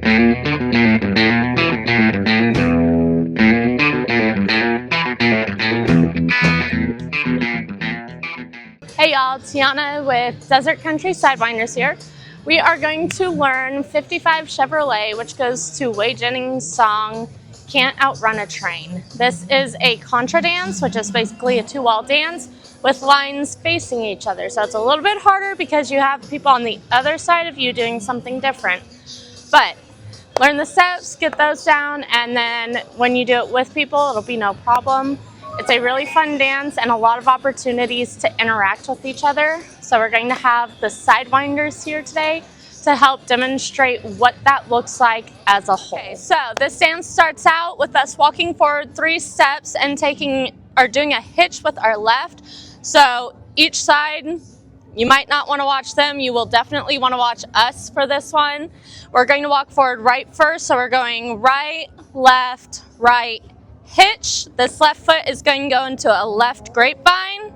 Hey y'all, Tyanna with Desert Country Sidewinders here. We are going to learn 55 Chevrolet, which goes to Wade Jennings' song, Can't Outrun a Train. This is a contra dance, which is basically a two-wall dance with lines facing each other. So it's a little bit harder because you have people on the other side of you doing something different. But learn the steps, get those down, and then when you do it with people, it'll be no problem. It's a really fun dance and a lot of opportunities to interact with each other. So we're going to have the Sidewinders here today to help demonstrate what that looks like as a whole. Okay, so this dance starts out with us walking forward 3 steps and doing a hitch with our left. So each side, you might not want to watch them. You will definitely want to watch us for this one. We're going to walk forward right first. So we're going right, left, right, hitch. This left foot is going to go into a left grapevine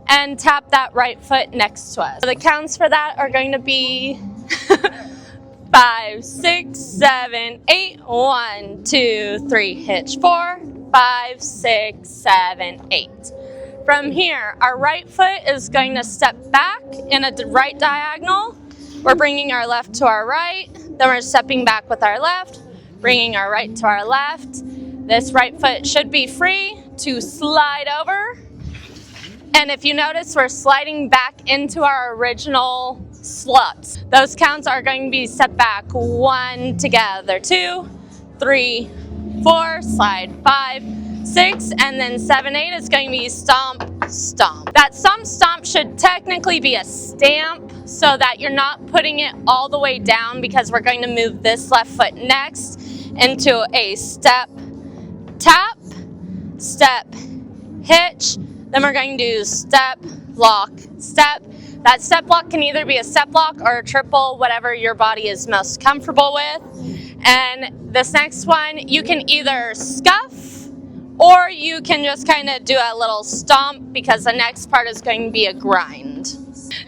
and tap that right foot next to us. So the counts for that are going to be 5, 6, 7, 8. 1, 2, 3, hitch 4, 5, 6, 7, 8. From here, our right foot is going to step back in a right diagonal. We're bringing our left to our right, then we're stepping back with our left, bringing our right to our left. This right foot should be free to slide over. And if you notice, we're sliding back into our original slots. Those counts are going to be step back 1 together, 2, 3, 4, slide 5, 6, and then 7, 8 is going to be stomp, stomp. That stomp should technically be a stamp so that you're not putting it all the way down, because we're going to move this left foot next into a step, tap, step, hitch. Then we're going to do step, lock, step. That step lock can either be a step lock or a triple, whatever your body is most comfortable with. And this next one, you can either scuff or you can just kind of do a little stomp, because the next part is going to be a grind.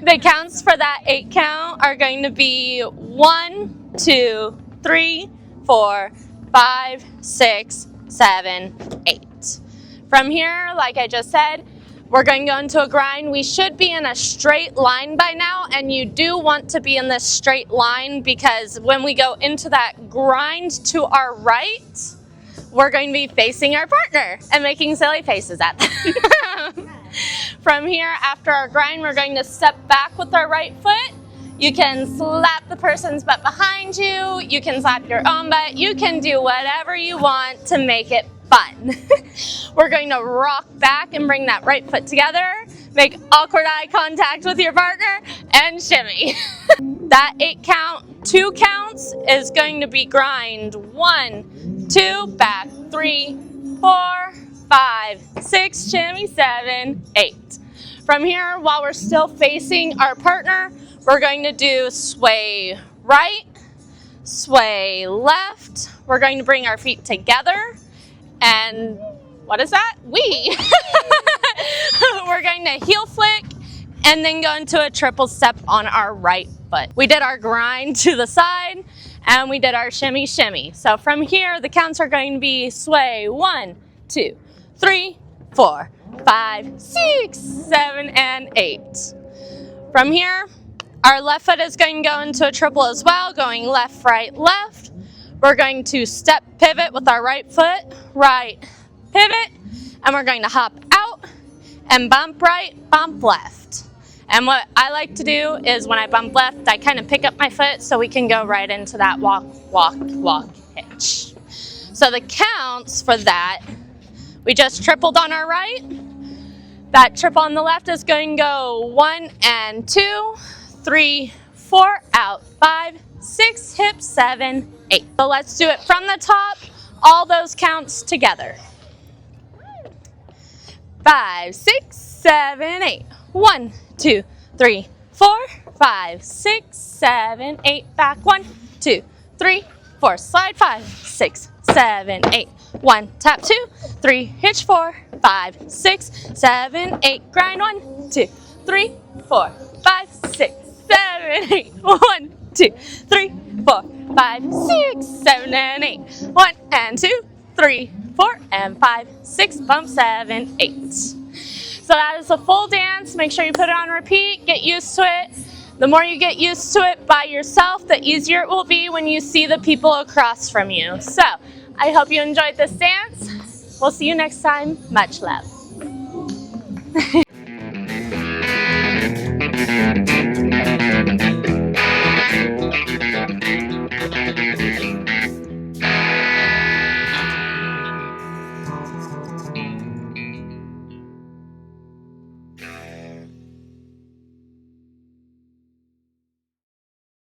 The counts for that 8 count are going to be 1, 2, 3, 4, 5, 6, 7, 8. From here, like I just said, we're going to go into a grind. We should be in a straight line by now, and you do want to be in this straight line, because when we go into that grind to our right, we're going to be facing our partner and making silly faces at them. From here, after our grind, we're going to step back with our right foot. You can slap the person's butt behind you. You can slap your own butt. You can do whatever you want to make it fun. We're going to rock back and bring that right foot together. Make awkward eye contact with your partner and shimmy. That 8 count, 2 counts is going to be grind 1, 2, back 3, 4, 5, 6, shimmy 7, 8. From here, while we're still facing our partner, we're going to do sway right, sway left. We're going to bring our feet together, and what is that? We're going to heel flick and then go into a triple step on our right foot. We did our grind to the side and we did our shimmy shimmy. So from here, the counts are going to be sway 1, 2, 3, 4, 5, 6, 7, and 8. From here, our left foot is going to go into a triple as well, going left, right, left. We're going to step pivot with our right foot, right, pivot, and we're going to hop out and bump right, bump left. And what I like to do is when I bump left, I kind of pick up my foot so we can go right into that walk, walk, walk, hitch. So the counts for that, we just tripled on our right. That triple on the left is going to go 1 and 2, 3, 4, out, 5, 6, hip, 7, 8. So let's do it from the top, all those counts together. 5, 6, 7, 8. 1, 2, 3, 4, 5, 6, 7, 8. Back 1, 2, 3, 4. Slide 5, 6, 7, 8. 1, tap 2, 3, hitch 4, 5, 6, 7, 8. Grind 1, 2, 3, 4, 5, 6, 7, 8. 1, 2, 3, 4, 5, 6, 7, and 8. 1 and 2, 3, 4, and 5, 6, bump 7, 8. So that is a full dance. Make sure you put it on repeat, get used to it. The more you get used to it by yourself, the easier it will be when you see the people across from you. So I hope you enjoyed this dance. We'll see you next time. Much love.